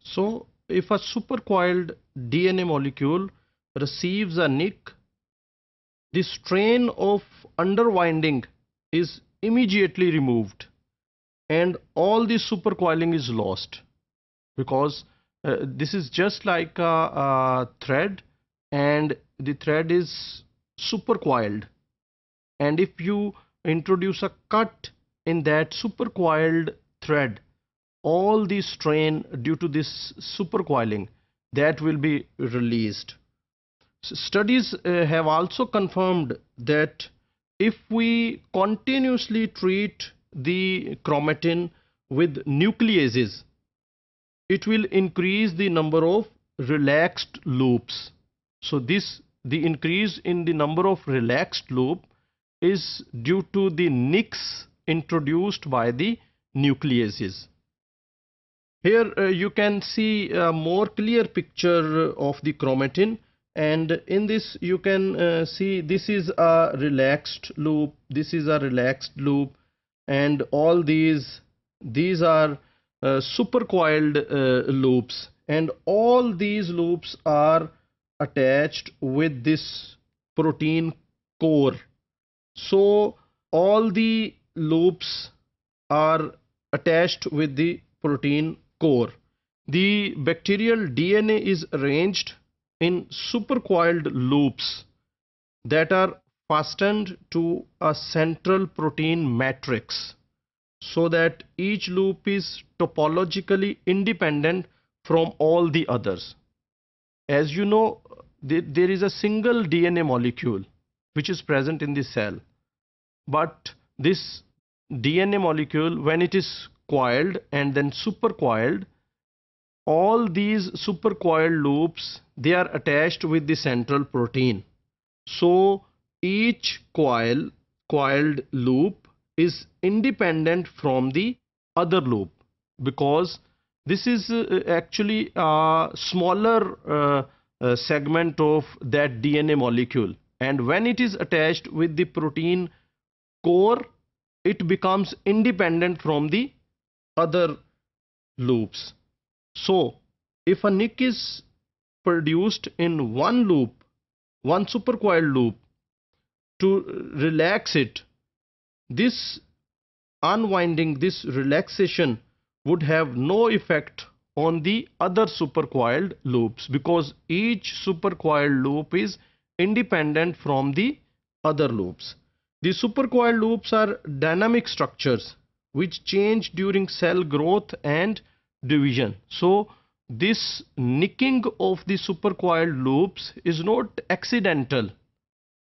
So if a supercoiled DNA molecule receives a nick, the strain of underwinding is immediately removed and all the supercoiling is lost, because this is just like a thread, and the thread is supercoiled, and if you introduce a cut in that supercoiled thread, all the strain due to this supercoiling, that will be released. Studies have also confirmed that if we continuously treat the chromatin with nucleases, it will increase the number of relaxed loops. So the increase in the number of relaxed loop is due to the nicks introduced by the nucleases. Here you can see a more clear picture of the chromatin, and in this you can see this is a relaxed loop, this is a relaxed loop, and all these are supercoiled loops, and all these loops are attached with this protein core. So all the loops are attached with the protein core. The bacterial DNA is arranged in supercoiled loops that are fastened to a central protein matrix, so that each loop is topologically independent from all the others. As you know, there is a single DNA molecule which is present in the cell, but this DNA molecule, when it is coiled and then supercoiled, all these supercoiled loops, they are attached with the central protein. So each coiled loop is independent from the other loop, because this is actually a smaller segment of that DNA molecule, and when it is attached with the protein core, it becomes independent from the other loops. So if a nick is produced in one loop, one supercoiled loop, to relax it, this unwinding, this relaxation would have no effect on the other supercoiled loops, because each supercoiled loop is independent from the other loops. The supercoiled loops are dynamic structures which change during cell growth and division. So this nicking of the supercoiled loops is not accidental,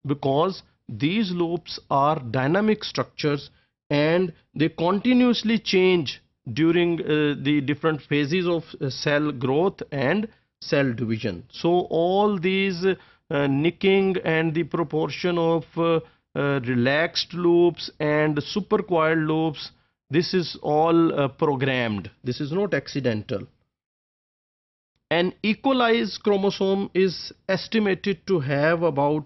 because these loops are dynamic structures and they continuously change during the different phases of cell growth and cell division. So all these nicking and the proportion of relaxed loops and supercoiled loops, this is all programmed. This is not accidental. An E. coli's chromosome is estimated to have about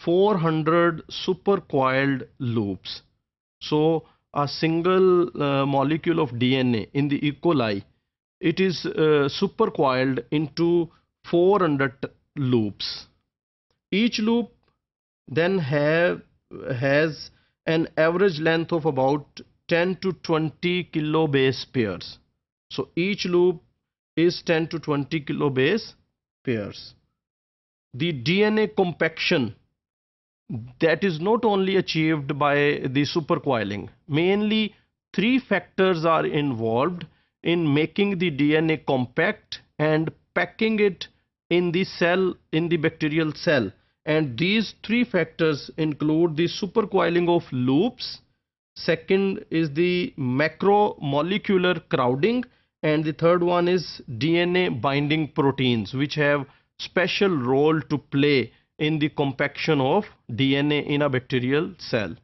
400 supercoiled loops. So a single molecule of DNA in the E. coli, it is supercoiled into 400 loops. Each loop then has an average length of about 10 to 20 kilobase pairs. So each loop is 10 to 20 kilobase pairs. The DNA compaction, that is not only achieved by the supercoiling. Mainly three factors are involved in making the DNA compact and packing it in the cell, in the bacterial cell. And these three factors include the supercoiling of loops, second is the macromolecular crowding, and the third one is DNA binding proteins, which have special role to play in the compaction of DNA in a bacterial cell.